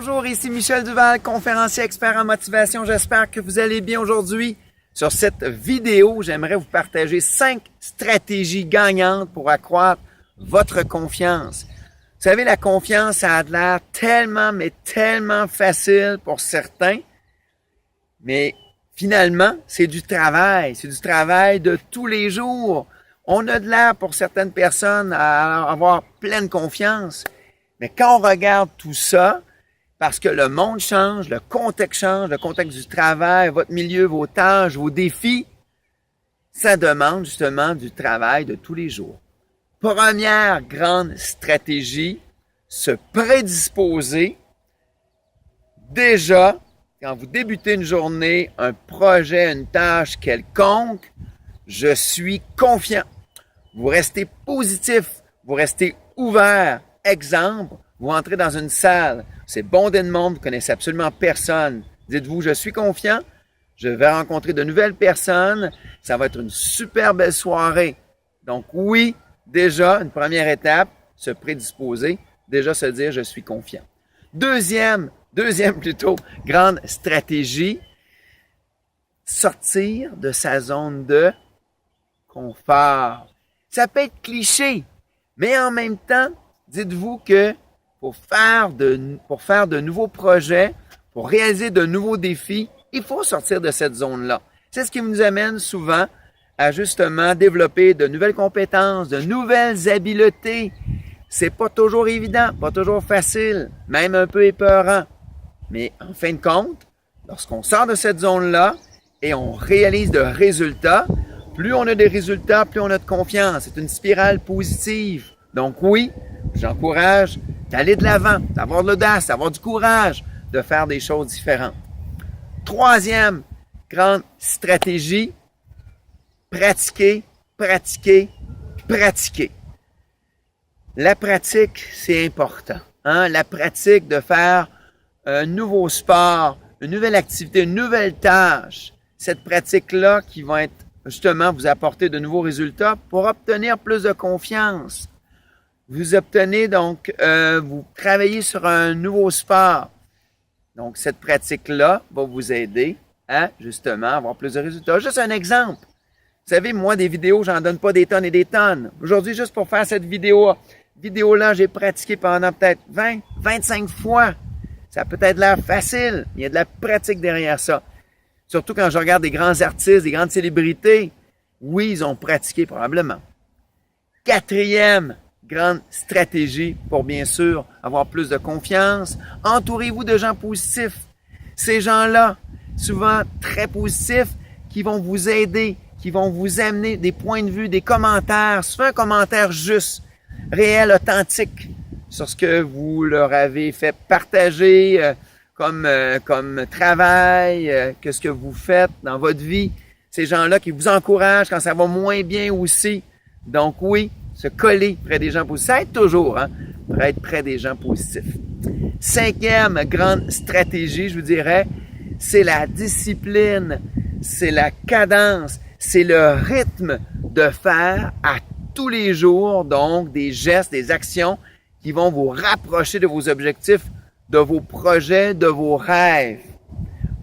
Bonjour, ici Michel Duval, conférencier expert en motivation. J'espère que vous allez bien aujourd'hui. Sur cette vidéo, j'aimerais vous partager 5 stratégies gagnantes pour accroître votre confiance. Vous savez, la confiance, ça a l'air tellement, mais tellement facile pour certains. Mais finalement, c'est du travail. C'est du travail de tous les jours. On a de l'air pour certaines personnes à avoir pleine confiance. Mais quand on regarde tout ça, parce que le monde change, le contexte du travail, votre milieu, vos tâches, vos défis, ça demande justement du travail de tous les jours. Première grande stratégie, se prédisposer. Déjà, quand vous débutez une journée, un projet, une tâche quelconque, je suis confiant. Vous restez positif, vous restez ouvert. Exemple, vous entrez dans une salle, c'est bondé de monde, vous connaissez absolument personne. Dites-vous, je suis confiant, je vais rencontrer de nouvelles personnes, ça va être une super belle soirée. Donc oui, déjà, une première étape, se prédisposer, déjà se dire je suis confiant. Deuxième grande stratégie, sortir de sa zone de confort. Ça peut être cliché, mais en même temps, dites-vous que pour faire de nouveaux projets, pour réaliser de nouveaux défis, il faut sortir de cette zone-là. C'est ce qui nous amène souvent à justement développer de nouvelles compétences, de nouvelles habiletés. C'est pas toujours évident, pas toujours facile, même un peu épeurant. Mais en fin de compte, lorsqu'on sort de cette zone-là et on réalise de résultats, plus on a des résultats, plus on a de confiance. C'est une spirale positive. Donc oui, j'encourage d'aller de l'avant, d'avoir de l'audace, d'avoir du courage, de faire des choses différentes. Troisième grande stratégie, pratiquer. La pratique, c'est important. La pratique de faire un nouveau sport, une nouvelle activité, une nouvelle tâche. Cette pratique-là qui va être justement vous apporter de nouveaux résultats pour obtenir plus de confiance. Vous obtenez donc, vous travaillez sur un nouveau sport. Donc, cette pratique-là va vous aider à, justement, avoir plus de résultats. Juste un exemple. Vous savez, moi, des vidéos, j'en donne pas des tonnes et des tonnes. Aujourd'hui, juste pour faire cette vidéo-là, j'ai pratiqué pendant peut-être 20, 25 fois. Ça a peut-être l'air facile, mais il y a de la pratique derrière ça. Surtout quand je regarde des grands artistes, des grandes célébrités. Oui, ils ont pratiqué probablement. Quatrième grande stratégie pour bien sûr avoir plus de confiance. Entourez-vous de gens positifs. Ces gens-là, souvent très positifs, qui vont vous aider, qui vont vous amener des points de vue, des commentaires, souvent un commentaire juste, réel, authentique sur ce que vous leur avez fait partager comme travail, que ce que vous faites dans votre vie. Ces gens-là qui vous encouragent quand ça va moins bien aussi. Donc oui, se coller près des gens positifs. Ça aide toujours, pour être près des gens positifs. Cinquième grande stratégie, je vous dirais, c'est la discipline, c'est la cadence, c'est le rythme de faire à tous les jours, donc des gestes, des actions qui vont vous rapprocher de vos objectifs, de vos projets, de vos rêves.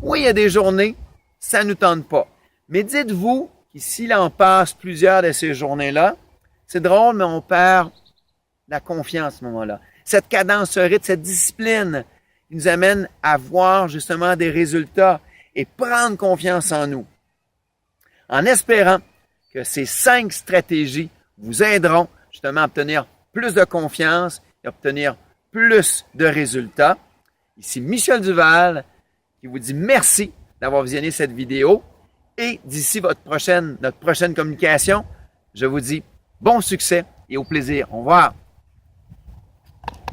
Oui, il y a des journées, ça ne nous tente pas. Mais dites-vous qu'ici, on passe plusieurs de ces journées-là, c'est drôle, mais on perd la confiance à ce moment-là. Cette cadence, ce rythme, cette discipline qui nous amène à voir justement des résultats et prendre confiance en nous. En espérant que ces 5 stratégies vous aideront justement à obtenir plus de confiance et obtenir plus de résultats. Ici Michel Duval qui vous dit merci d'avoir visionné cette vidéo et d'ici notre prochaine communication, je vous dis bon succès et au plaisir. Au revoir.